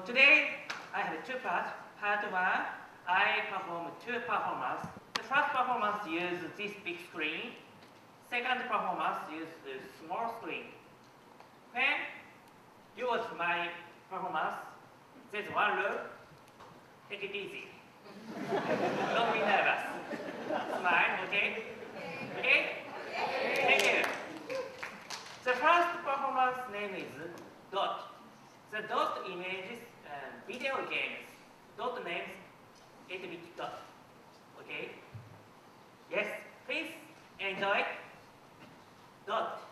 Today, I have two parts. Part one, I perform two performances. The first performance uses this big screen. Second performance uses the small screen. When you watch my performance, there's one rule. Take it easy. Don't be nervous. Smile, okay? Okay? Thank you. The first performance name is Dot. The Dot images video games. Dot names 8-bit Dot. Okay? Yes, please enjoy Dot.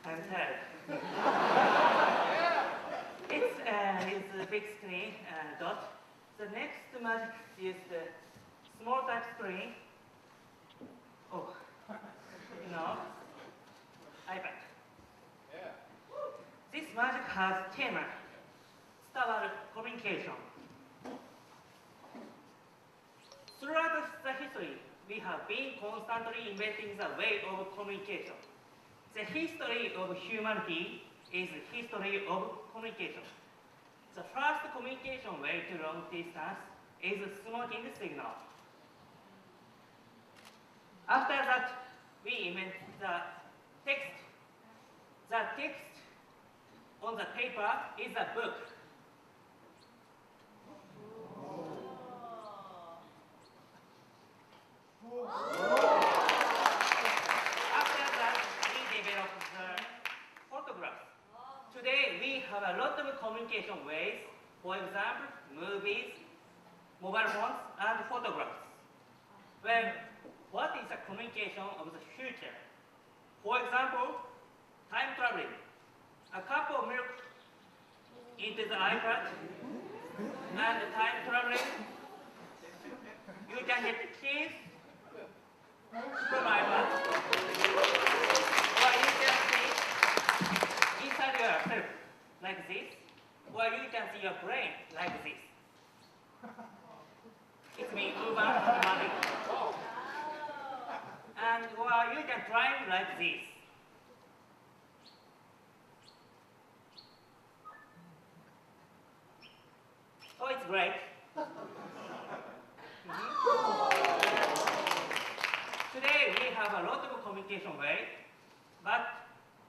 I'm tired. It's a big screen Dot. The next magic is the small touch screen. Oh, iPad. Yeah. This magic has tema, Star communication. Throughout the history, we have been constantly inventing the way of communication. The history of humanity is the history of communication. The first communication way to long distance is smoking signal. After that, we invent the text. The text on the paper is a book. After that, we developed the photographs. Today, we have a lot of communication ways. For example, movies, mobile phones, and photographs. Well, what is the communication of the future? For example, time traveling. A cup of milk into the iPad, and time traveling. You can get keys from iPad, or you can see inside yourself like this, or you can see your brain like this. It's me, Uber money. And or you can drive like this. Oh, it's great. Today we have a lot of communication ways, but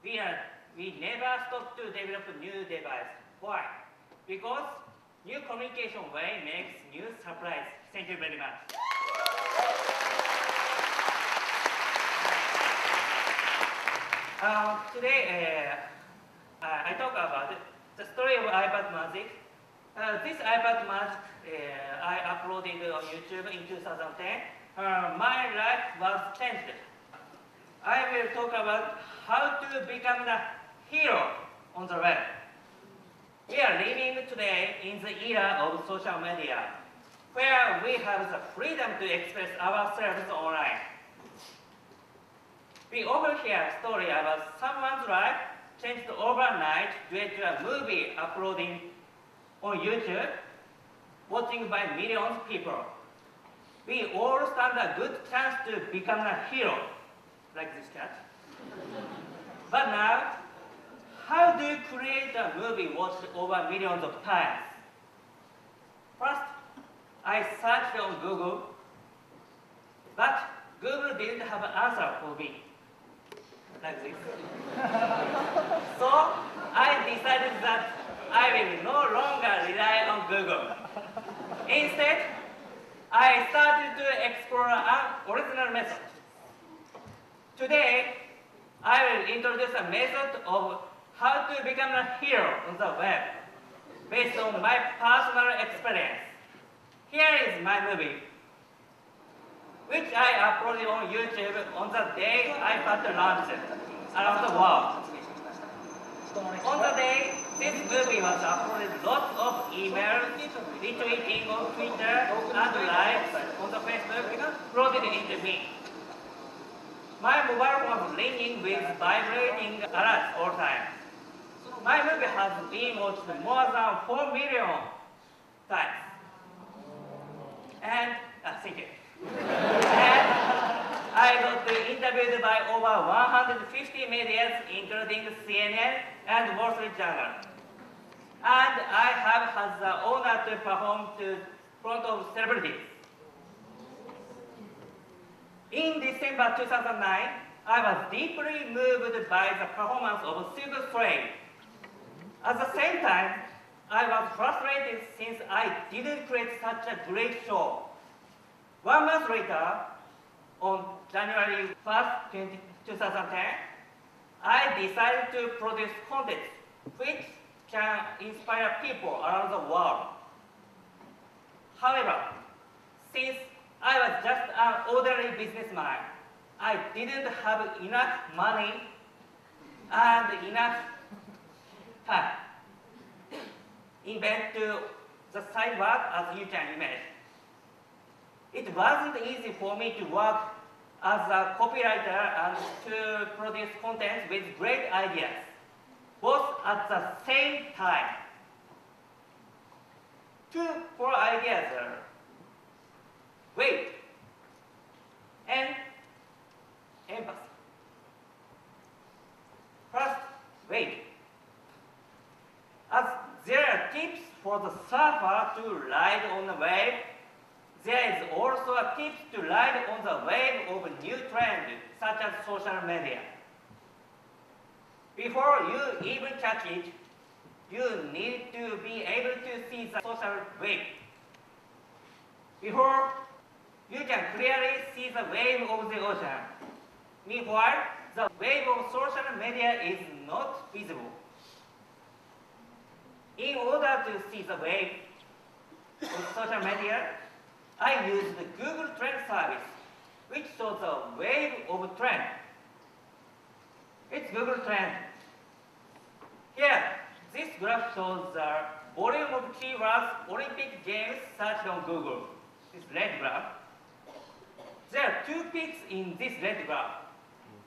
we never stop to develop new device. Why? Because new communication way makes new surprise. Thank you very much. Today I talk about the story of iPad Magic. This iPad Magic I uploaded on YouTube in 2010. My life was changed. I will talk about how to become the hero on the web. We are living today in the era of social media, where we have the freedom to express ourselves online. We overhear a story about someone's life changed overnight due to a movie uploading on YouTube, watching by millions of people. We all stand a good chance to become a hero, like this cat. But now, how do you create a movie watched over millions of times? First, I searched on Google, but Google didn't have an answer for me, like this. So I decided that I will no longer rely on Google. Instead, I started to explore an original method. Today, I will introduce a method of how to become a hero on the web based on my personal experience. Here is my movie, which I uploaded on YouTube on the day iPad launched around the world. On the day this movie was uploaded, lots of emails, retweeting on Twitter, and likes on the Facebook flooded into me. My mobile phone was ringing with vibrating alerts all the time. My movie has been watched more than 4 million times. And, thank you. And I got interviewed by over 150 media, including CNN and Wall Street Journal. And I have had the honor to perform to front of celebrities. In December 2009, I was deeply moved by the performance of Cirque du Soleil. At the same time, I was frustrated since I didn't create such a great show. 1 month later, on January 1st, 2010, I decided to produce content which can inspire people around the world. However, since I was just an ordinary businessman, I didn't have enough money and enough time invent to the side work as you can imagine. It wasn't easy for me to work as a copywriter and to produce content with great ideas, both at the same time. 2 4 ideas are, wait, for the surfer to ride on the wave, there is also a tip to ride on the wave of a new trend, such as social media. Before you even catch it, you need to be able to see the social wave. Before you can clearly see the wave of the ocean. Meanwhile, the wave of social media is not visible. In order to see the wave of social media, I use the Google Trend service, which shows the wave of trend. It's Google Trend. Here, this graph shows the volume of keywords Olympic Games searched on Google. This red graph. There are two peaks in this red graph,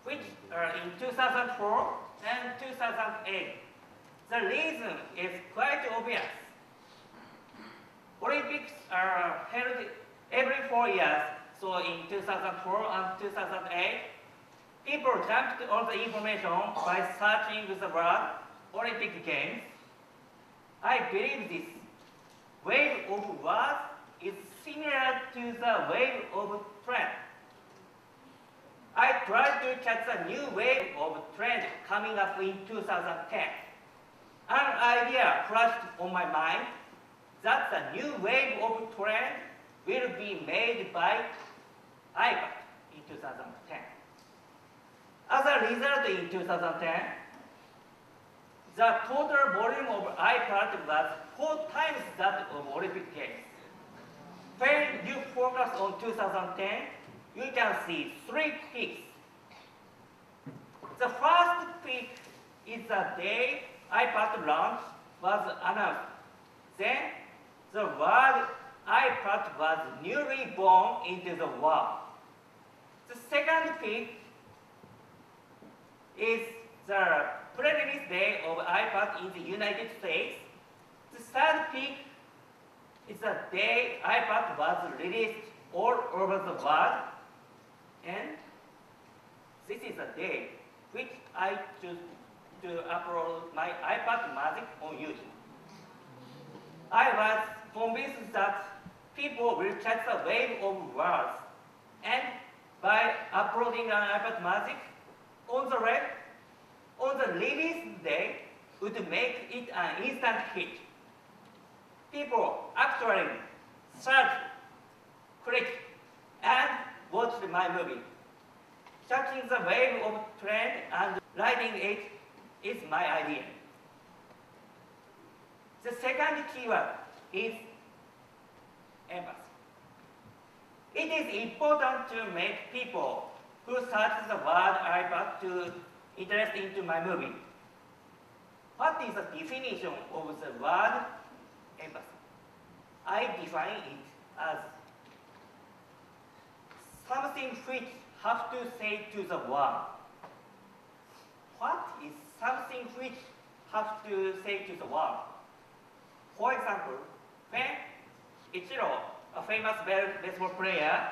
which are in 2004 and 2008. The reason is quite obvious. Olympics are held every 4 years, so in 2004 and 2008, people jumped on the information by searching the word Olympic Games. I believe this wave of words is similar to the wave of trend. I tried to catch a new wave of trend coming up in 2010. An idea flashed on my mind that the new wave of trend will be made by iPad in 2010. As a result, in 2010, the total volume of iPad was 4 times that of Olympic Games. When you focus on 2010, you can see 3 peaks. The first peak is the day iPad launch was announced. Then the word iPad was newly born into the world. The second peak is the pre-release day of iPad in the United States. The third peak is the day iPad was released all over the world. And this is the day which I choose to upload my iPad Magic on YouTube. I was convinced that people will catch the wave of words, and by uploading an iPad Magic on the web, on the release day, would make it an instant hit. People actually searched, clicked, and watched my movie. Catching the wave of trend and riding it is my idea. The second keyword is empathy. It is important to make people who search the word iPad to interest into my movie. What is the definition of the word empathy? I define it as something which have to say to the world. What is something which have to say to the world? For example, when Ichiro, a famous baseball player,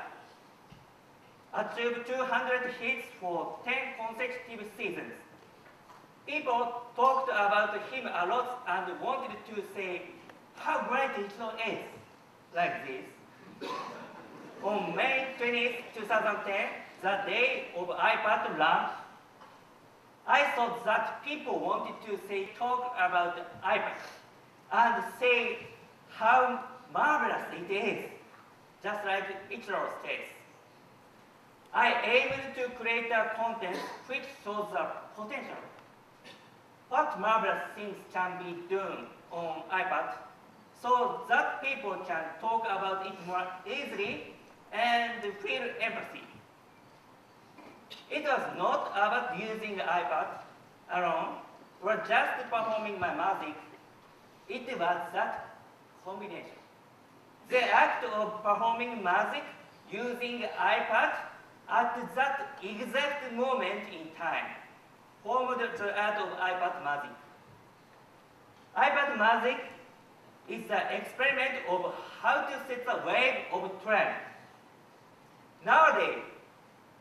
achieved 200 hits for 10 consecutive seasons, people talked about him a lot and wanted to say how great Ichiro is, like this. On May 20, 2010, the day of iPad launch, I thought that people wanted to talk about iPad and say how marvelous it is, just like Ichiro says. I aimed to create a content which shows the potential. What marvelous things can be done on iPad so that people can talk about it more easily and feel empathy. It was not about using the iPad alone or just performing my magic. It was that combination. The act of performing magic using the iPad at that exact moment in time formed the art of iPad magic. iPad magic is the experiment of how to set the wave of trend. Nowadays,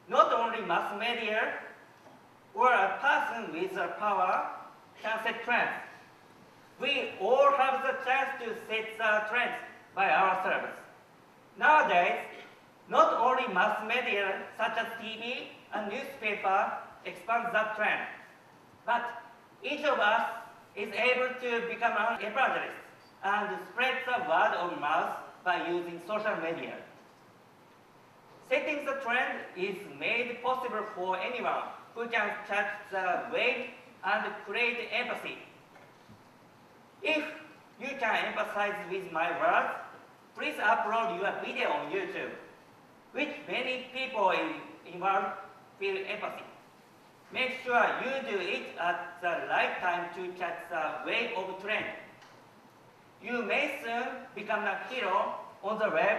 not only mass media or a person with the power can set trends, We all have the chance to set the trends by ourselves. Nowadays, not only mass media such as TV and newspaper expand that trend, but each of us is able to become an evangelist and spread the word of mouth by using social media. Setting the trend is made possible for anyone who can catch the wave and create empathy. If you can empathize with my words, please upload your video on YouTube, which many people in the world feel empathy. Make sure you do it at the right time to catch the wave of trend. You may soon become a hero on the web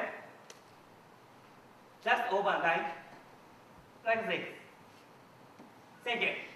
just overnight, like this. Thank you.